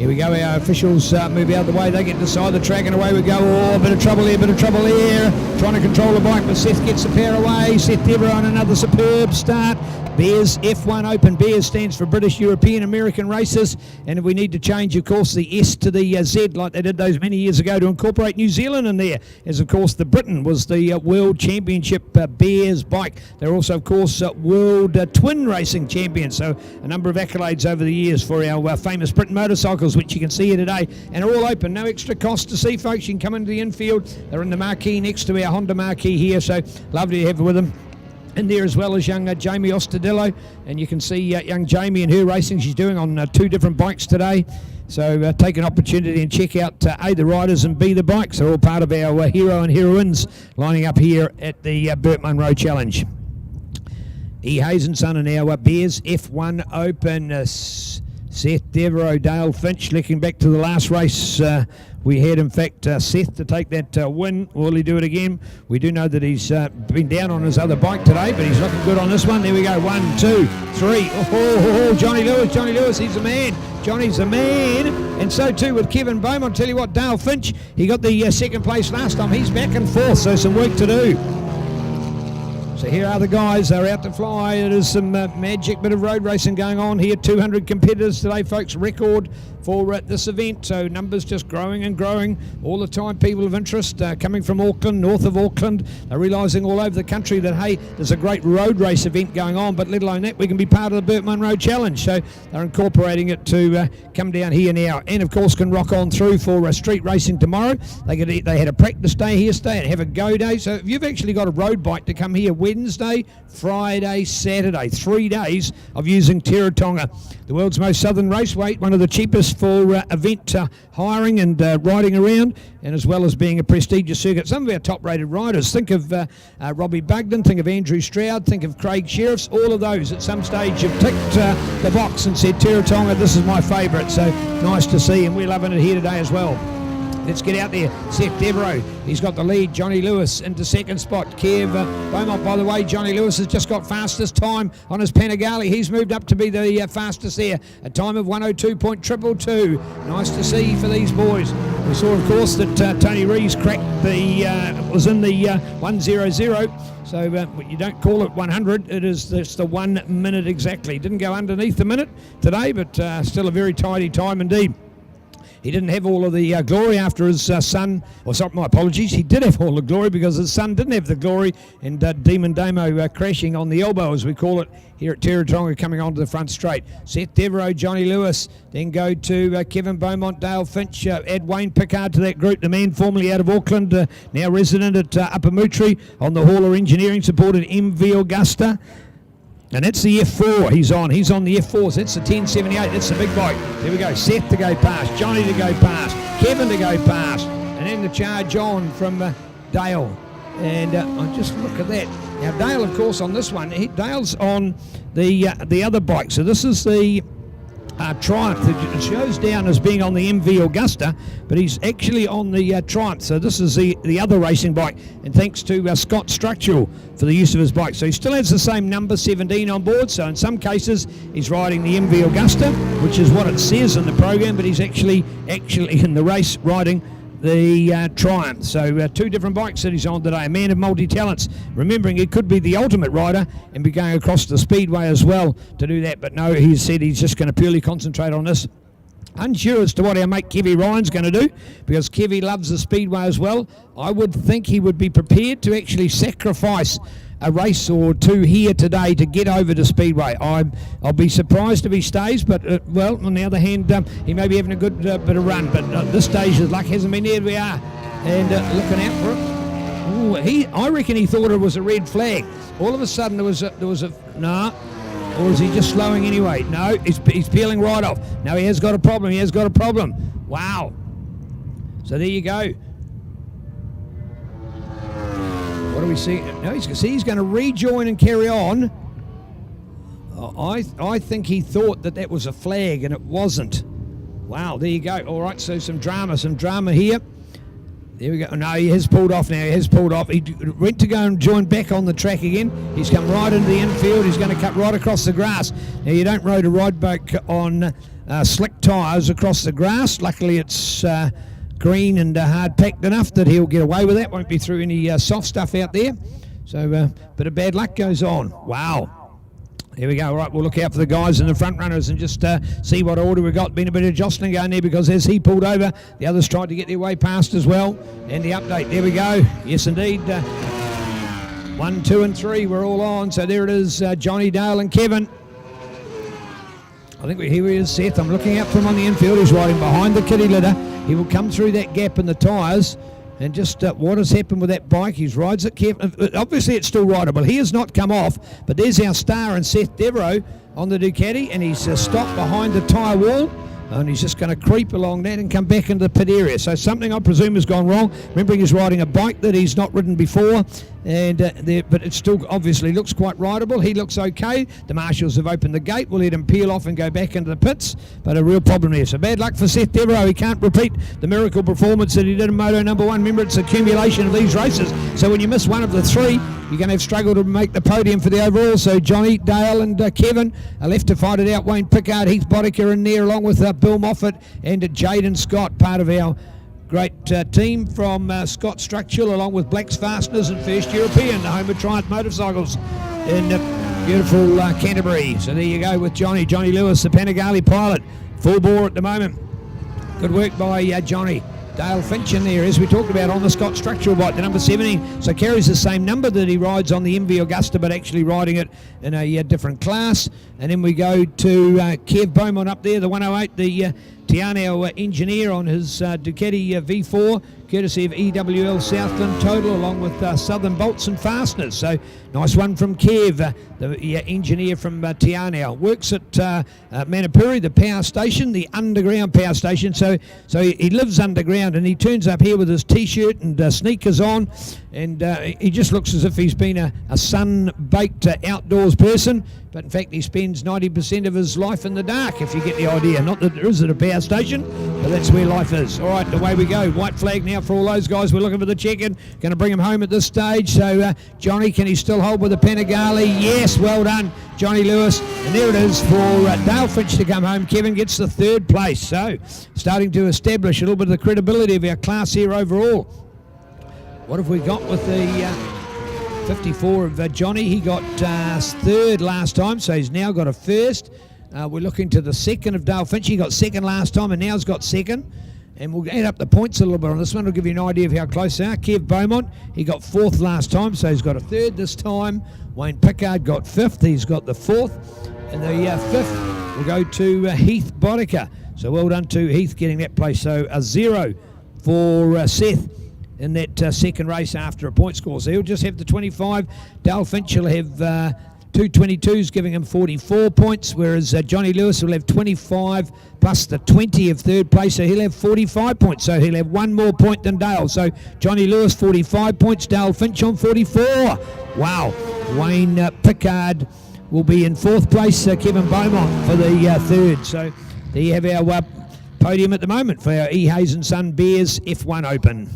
Here we go, our officials move out of the way, they get to the side of the track and away we go. Oh, bit of trouble here, trying to control the bike, but Seth gets the pair away. Seth Devereux on another superb start. Bears F1 Open. Bears stands for British, European, American races, and we need to change, of course, the S to the Z like they did those many years ago to incorporate New Zealand in there, as of course the Britain was the World Championship Bears bike. They're also, of course, World Twin Racing Champions, so a number of accolades over the years for our famous Britain motorcycles, which you can see here today, and are all open, no extra cost to see, folks. You can come into the infield. They're in the marquee next to our Honda marquee here, so lovely to have with them. In there as well as young Jamie Ostadillo, and you can see young Jamie and her racing she's doing on 2 different bikes today. So take an opportunity and check out A, the riders, and B, the bikes. They're all part of our hero and heroines lining up here at the BurtMunro Challenge. E. Hayes and Son and our Bears F1 Open. Seth Devereux, Dale Finch, looking back to the last race. We had, in fact, Seth to take that win. Will he do it again? We do know that he's been down on his other bike today, but he's looking good on this one. There we go. 1, 2, 3. Oh, Johnny Lewis, he's a man. Johnny's a man. And so too with Kevin Beaumont. Tell you what, Dale Finch, he got the second place last time. He's back and forth, so some work to do. So here are the guys, they're out to fly. It is some magic bit of road racing going on here. 200 competitors today, folks, record for this event. So numbers just growing and growing all the time. People of interest coming from Auckland, north of Auckland. They're realising all over the country that, hey, there's a great road race event going on, but let alone that, we can be part of the BurtMunro Challenge. So they're incorporating it to come down here now. And, of course, can rock on through for street racing tomorrow. They had a practice day here today and have a go day. So if you've actually got a road bike to come here Wednesday, Friday, Saturday, 3 days of using Teretonga, the world's most southern raceway, one of the cheapest for event hiring and riding around, and as well as being a prestigious circuit. Some of our top-rated riders, think of Robbie Bugden, think of Andrew Stroud, think of Craig Sheriffs, all of those at some stage have ticked the box and said, Teretonga, this is my favourite. So nice to see, and we're loving it here today as well. Let's get out there. Seth Devereux, he's got the lead. Johnny Lewis into second spot. Kev Beaumont, by the way, Johnny Lewis has just got fastest time on his Panigale. He's moved up to be the fastest there. A time of 102.222. Nice to see for these boys. We saw, of course, that Tony Rees cracked was in the 100. So you don't call it 100, it's the 1 minute exactly. Didn't go underneath the minute today, but still a very tidy time indeed. He didn't have all of the glory after his son, or sorry, my apologies, he did have all the glory because his son didn't have the glory, and Demon Damo crashing on the elbow, as we call it, here at Teretonga, coming onto the front straight. Seth Devereux, Johnny Lewis, then go to Kevin Beaumont, Dale Finch, add Wayne Pickard to that group, the man formerly out of Auckland, now resident at Upper Mootry on the Hauler Engineering supported MV Augusta. And that's the F4 he's on the F4s. That's the 1078, that's the big bike. There we go, Seth to go past, Johnny to go past, Kevin to go past, and then the charge on from Dale. And I just look at that. Now Dale, of course, on this one, Dale's on the other bike. So this is the Triumph. It shows down as being on the MV Augusta, but he's actually on the Triumph. So this is the other racing bike, and thanks to Scott Structural for the use of his bike. So he still has the same number 17 on board, so in some cases he's riding the MV Augusta, which is what it says in the program, but he's actually in the race riding the Triumph. So 2 different bikes that he's on today. A man of multi-talents, remembering he could be the ultimate rider and be going across the speedway as well to do that, but no, he said he's just going to purely concentrate on this. Unsure as to what our mate Kevy Ryan's going to do, because Kevy loves the speedway as well. I would think he would be prepared to actually sacrifice a race or 2 here today to get over to speedway. I'll be surprised if he stays, but well, on the other hand, he may be having a good bit of run, but at this stage his luck hasn't been there. We are, and looking out for it. I reckon he thought it was a red flag. All of a sudden there was a no. Or is he just slowing anyway? No, he's peeling right off. No, he has got a problem. Wow. So there you go. What do we see? No, he's going to rejoin and carry on. I think he thought that was a flag, and it wasn't. Wow, there you go. All right, so some drama here. There we go. No, he has pulled off now. He went to go and join back on the track again. He's come right into the infield. He's going to cut right across the grass. Now, you don't ride a ride bike on slick tyres across the grass. Luckily it's green and hard packed enough that he'll get away with that. Won't be through any soft stuff out there. So bit of bad luck goes on. Wow. Here we go. All right, we'll look out for the guys and the front runners and just see what order we've got. Been a bit of jostling going there because as he pulled over, the others tried to get their way past as well. And the update, there we go. Yes, indeed. 1, 2 and 3, we're all on. So there it is, Johnny, Dale and Kevin. I think here he is, Seth. I'm looking out for him on the infield. He's riding behind the kitty litter. He will come through that gap in the tyres. And just what has happened with that bike, he rides it carefully. Obviously, it's still rideable. He has not come off, but there's our star and Seth Devereaux on the Ducati, and he's stopped behind the tyre wall, and he's just going to creep along that and come back into the pit area. So something, I presume, has gone wrong. Remembering he's riding a bike that he's not ridden before, and but it still obviously looks quite rideable. He looks okay. The marshals have opened the gate. We'll let him peel off and go back into the pits, but a real problem there. So bad luck for Seth Devereaux. He can't repeat the miracle performance that he did in Moto number 1. Remember, it's accumulation of these races. So when you miss one of the 3, you're going to have struggled to make the podium for the overall. So Johnny, Dale and Kevin are left to fight it out. Wayne Pickard, Heath Boddicker in there along with Bill Moffat and Jaden Scott, part of our great team from Scott Structural, along with Black's Fasteners and First European, the home of Triumph Motorcycles in beautiful Canterbury. So there you go with Johnny Lewis, the Panigale pilot, full bore at the moment. Good work by Johnny. Dale Finch in there, as we talked about, on the Scott Structural bike, the number 17. So carries the same number that he rides on the MV Augusta, but actually riding it in a different class. And then we go to Kev Beaumont up there, the 108, the Tiano engineer on his Ducati V4, courtesy of EWL Southland Total, along with Southern Bolts and Fasteners. So nice one from Kev, the engineer from Tiano. Works at Manapuri, the power station, the underground power station. So he lives underground, and he turns up here with his T-shirt and sneakers on, and he just looks as if he's been a sun-baked outdoors person. But in fact, he spends 90% of his life in the dark, if you get the idea. Not that there is at a power station, but that's where life is. All right, away we go. White flag now for all those guys. We're looking for the check-in. Going to bring him home at this stage. So, Johnny, can he still hold with the Panigale? Yes, well done, Johnny Lewis. And there it is for Dale Finch to come home. Kevin gets the 3rd place. So, starting to establish a little bit of the credibility of our class here overall. What have we got with the 54 of Johnny? He got 3rd last time, so he's now got a 1st. We're looking to the 2nd of Dale Finch. He got 2nd last time, and now he's got 2nd. And we'll add up the points a little bit on this one. It'll give you an idea of how close they are. Kev Beaumont, he got 4th last time, so he's got a 3rd this time. Wayne Pickard got 5th. He's got the 4th. And the 5th will go to Heath Boddicker. So well done to Heath getting that place. So a 0 for Seth in that 2nd race after a point score. So he'll just have the 25. Dale Finch will have 222s, giving him 44 points, whereas Johnny Lewis will have 25 plus the 20 of 3rd place, so he'll have 45 points. So he'll have 1 more point than Dale. So Johnny Lewis 45 points, Dale Finch on 44. Wow. Wayne Pickard will be in 4th place, Kevin Beaumont for the 3rd. So there you have our podium at the moment for our E. Hayes & Son Bears F1 Open.